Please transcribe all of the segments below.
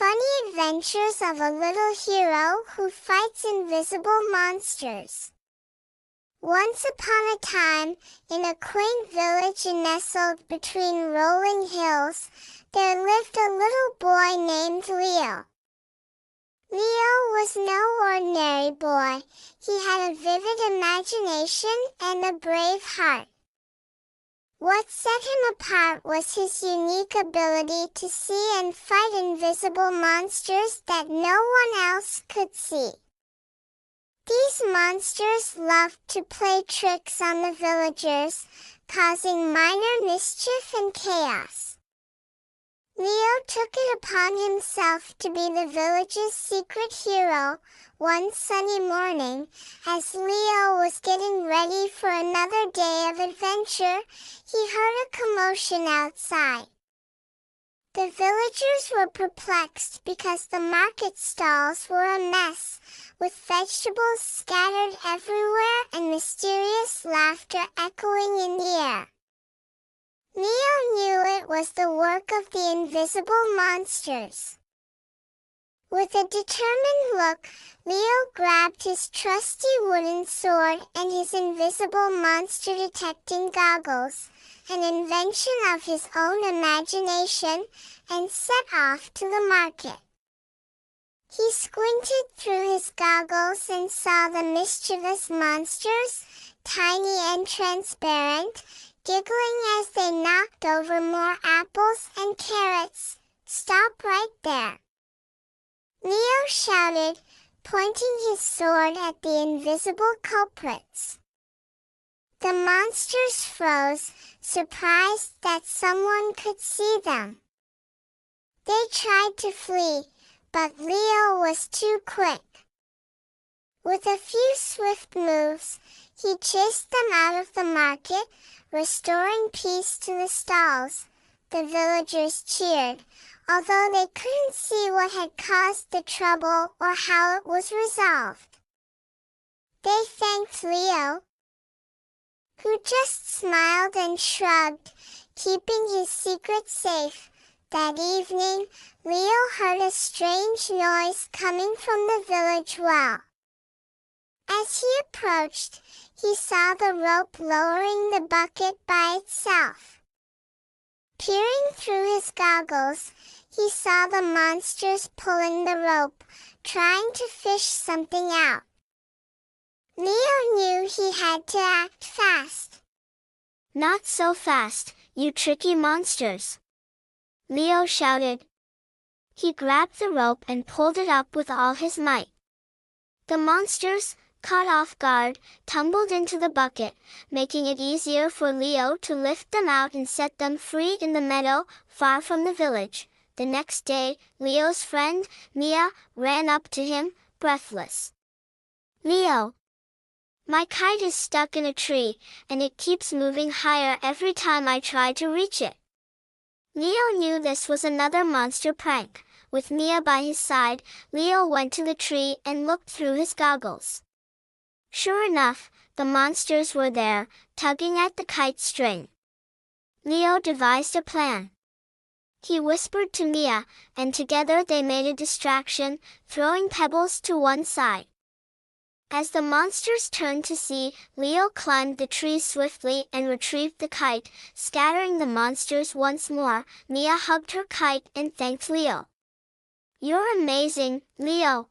funny adventures of a little hero who fights invisible monsters. Once upon a time, in a quaint village nestled between rolling hills, there lived a little boy named Leo. Leo was no ordinary boy. He had a vivid imagination and a brave heart. What set him apart was his unique ability to see and fight invisible monsters that no one else could see. These monsters loved to play tricks on the villagers, causing minor mischief and chaos. Leo took it upon himself to be the village's secret hero. One sunny morning, as Leo was getting ready for another day of adventure, he heard a commotion outside. The villagers were perplexed because the market stalls were a mess, with vegetables scattered everywhere and mysterious laughter echoing in the air. Leo knew it was the work of the invisible monsters. With a determined look, Leo grabbed his trusty wooden sword and his invisible monster-detecting goggles, an invention of his own imagination, and set off to the market. He squinted through his goggles and saw the mischievous monsters, tiny and transparent, giggling as they knocked over more apples and carrots. "Stop right there!" Leo shouted, pointing his sword at the invisible culprits. The monsters froze, surprised that someone could see them. They tried to flee, but Leo was too quick. With a few swift moves, he chased them out of the market, restoring peace to the stalls. The villagers cheered, although they couldn't see what had caused the trouble or how it was resolved. They thanked Leo, who just smiled and shrugged, keeping his secret safe. That evening, Leo heard a strange noise coming from the village well. As he approached, he saw the rope lowering the bucket by itself. Peering through his goggles, he saw the monsters pulling the rope, trying to fish something out. Leo knew he had to act fast. "Not so fast, you tricky monsters!" Leo shouted. He grabbed the rope and pulled it up with all his might. The monsters, caught off guard, tumbled into the bucket, making it easier for Leo to lift them out and set them free in the meadow, far from the village. The next day, Leo's friend, Mia, ran up to him, breathless. "Leo, my kite is stuck in a tree, and it keeps moving higher every time I try to reach it." Leo knew this was another monster prank. With Mia by his side, Leo went to the tree and looked through his goggles. Sure enough, the monsters were there, tugging at the kite string. Leo devised a plan. He whispered to Mia, and together they made a distraction, throwing pebbles to one side. As the monsters turned to see, Leo climbed the tree swiftly and retrieved the kite, scattering the monsters once more. Mia hugged her kite and thanked Leo. "You're amazing, Leo.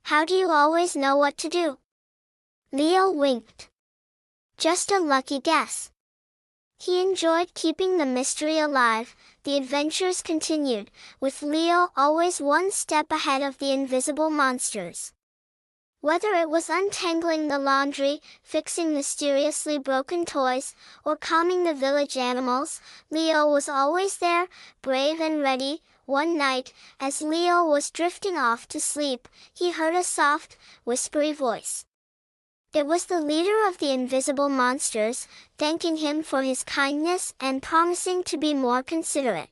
How do you always know what to do?" Leo winked. "Just a lucky guess." He enjoyed keeping the mystery alive. The adventures continued, with Leo always one step ahead of the invisible monsters. Whether it was untangling the laundry, fixing mysteriously broken toys, or calming the village animals, Leo was always there, brave and ready. One night, as Leo was drifting off to sleep, he heard a soft, whispery voice. It was the leader of the invisible monsters, thanking him for his kindness and promising to be more considerate.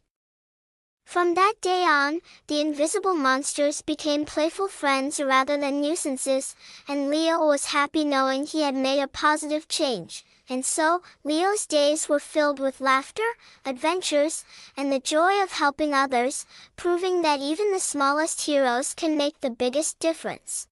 From that day on, the invisible monsters became playful friends rather than nuisances, and Leo was happy knowing he had made a positive change. And so, Leo's days were filled with laughter, adventures, and the joy of helping others, proving that even the smallest heroes can make the biggest difference.